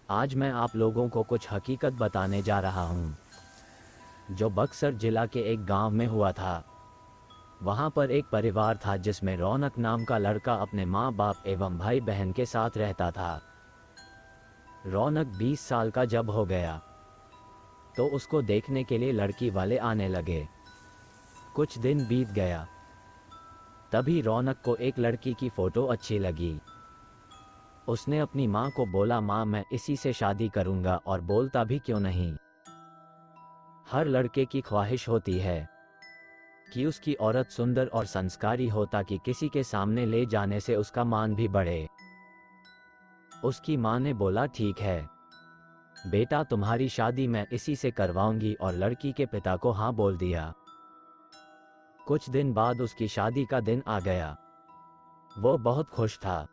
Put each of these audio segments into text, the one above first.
आज मैं आप लोगों को कुछ हकीकत बताने जा रहा हूँ, जो बक्सर जिला के एक गांव में हुआ था। वहां पर एक परिवार था जिसमें रौनक नाम का लड़का अपने माँ बाप एवं भाई बहन के साथ रहता था। रौनक 20 साल का जब हो गया तो उसको देखने के लिए लड़की वाले आने लगे। कुछ दिन बीत गया, तभी रौनक को एक लड़की की फोटो अच्छी लगी। उसने अपनी माँ को बोला, माँ मैं इसी से शादी करूंगा, और बोलता भी क्यों नहीं। हर लड़के की ख्वाहिश होती है कि उसकी औरत सुंदर और संस्कारी हो ताकि किसी के सामने ले जाने से उसका मान भी बढ़े। उसकी माँ ने बोला, ठीक है बेटा, तुम्हारी शादी मैं इसी से करवाऊंगी, और लड़की के पिता को हाँ बोल दिया। कुछ दिन बाद उसकी शादी का दिन आ गया। वो बहुत खुश था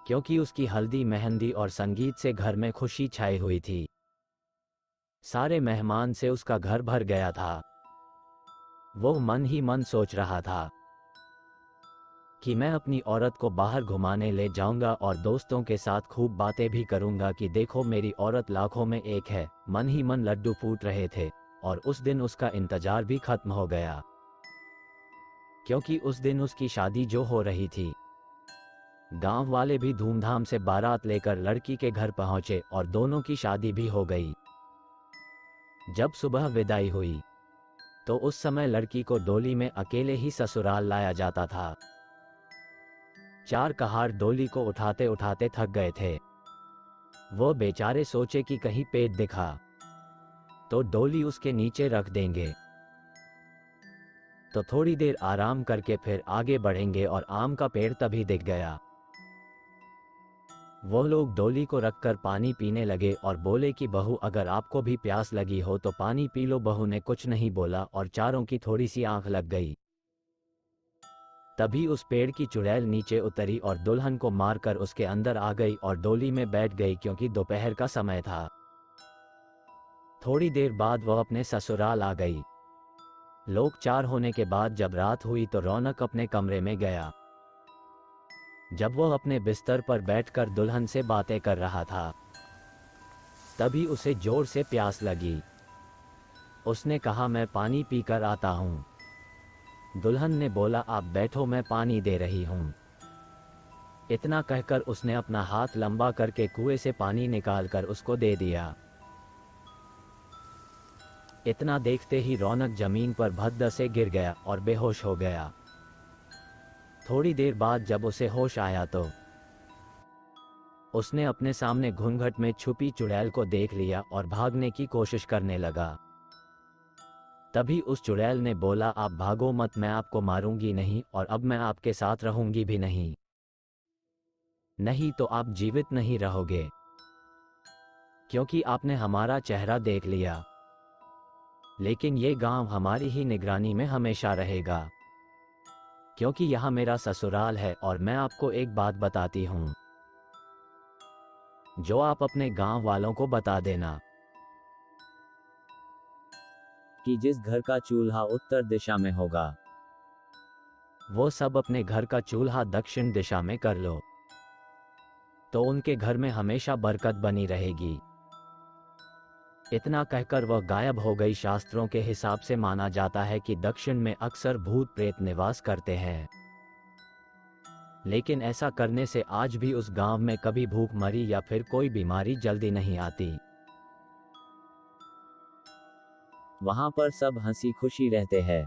क्योंकि उसकी हल्दी मेहंदी और संगीत से घर में खुशी छाई हुई थी। सारे मेहमान से उसका घर भर गया था। वो मन ही मन सोच रहा था कि मैं अपनी औरत को बाहर घुमाने ले जाऊंगा और दोस्तों के साथ खूब बातें भी करूंगा कि देखो मेरी औरत लाखों में एक है। मन ही मन लड्डू फूट रहे थे, और उस दिन उसका इंतजार भी खत्म हो गया, क्योंकि उस दिन उसकी शादी जो हो रही थी। गांव वाले भी धूमधाम से बारात लेकर लड़की के घर पहुंचे और दोनों की शादी भी हो गई। जब सुबह विदाई हुई तो उस समय लड़की को डोली में अकेले ही ससुराल लाया जाता था। चार कहार डोली को उठाते उठाते थक गए थे। वो बेचारे सोचे कि कहीं पेट दिखा तो डोली उसके नीचे रख देंगे, तो थोड़ी देर आराम करके फिर आगे बढ़ेंगे, और आम का पेड़ तभी दिख गया। वो लोग डोली को रखकर पानी पीने लगे और बोले कि बहू अगर आपको भी प्यास लगी हो तो पानी पी लो। बहू ने कुछ नहीं बोला और चारों की थोड़ी सी आंख लग गई। तभी उस पेड़ की चुड़ैल नीचे उतरी और दुल्हन को मारकर उसके अंदर आ गई और डोली में बैठ गई, क्योंकि दोपहर का समय था। थोड़ी देर बाद वह अपने ससुराल आ गई। लोग चार होने के बाद जब रात हुई तो रौनक अपने कमरे में गया। जब वह अपने बिस्तर पर बैठकर दुल्हन से बातें कर रहा था, तभी उसे जोर से प्यास लगी। उसने कहा, मैं पानी पीकर आता हूं। दुल्हन ने बोला, आप बैठो, मैं पानी दे रही हूं। इतना कहकर उसने अपना हाथ लंबा करके कुएं से पानी निकालकर उसको दे दिया। इतना देखते ही रौनक जमीन पर भद्द से गिर गया और बेहोश हो गया। थोड़ी देर बाद जब उसे होश आया तो उसने अपने सामने घूंघट में छुपी चुड़ैल को देख लिया और भागने की कोशिश करने लगा। तभी उस चुड़ैल ने बोला, आप भागो मत, मैं आपको मारूंगी नहीं, और अब मैं आपके साथ रहूंगी भी नहीं। नहीं तो आप जीवित नहीं रहोगे, क्योंकि आपने हमारा चेहरा देख लिया। लेकिन ये गांव हमारी ही निगरानी में हमेशा रहेगा, क्योंकि यहाँ मेरा ससुराल है। और मैं आपको एक बात बताती हूँ जो आप अपने गांव वालों को बता देना, कि जिस घर का चूल्हा उत्तर दिशा में होगा वो सब अपने घर का चूल्हा दक्षिण दिशा में कर लो, तो उनके घर में हमेशा बरकत बनी रहेगी। इतना कहकर वह गायब हो गई। शास्त्रों के हिसाब से माना जाता है कि दक्षिण में अक्सर भूत प्रेत निवास करते हैं, लेकिन ऐसा करने से आज भी उस गांव में कभी भूखमरी या फिर कोई बीमारी जल्दी नहीं आती। वहां पर सब हंसी खुशी रहते हैं।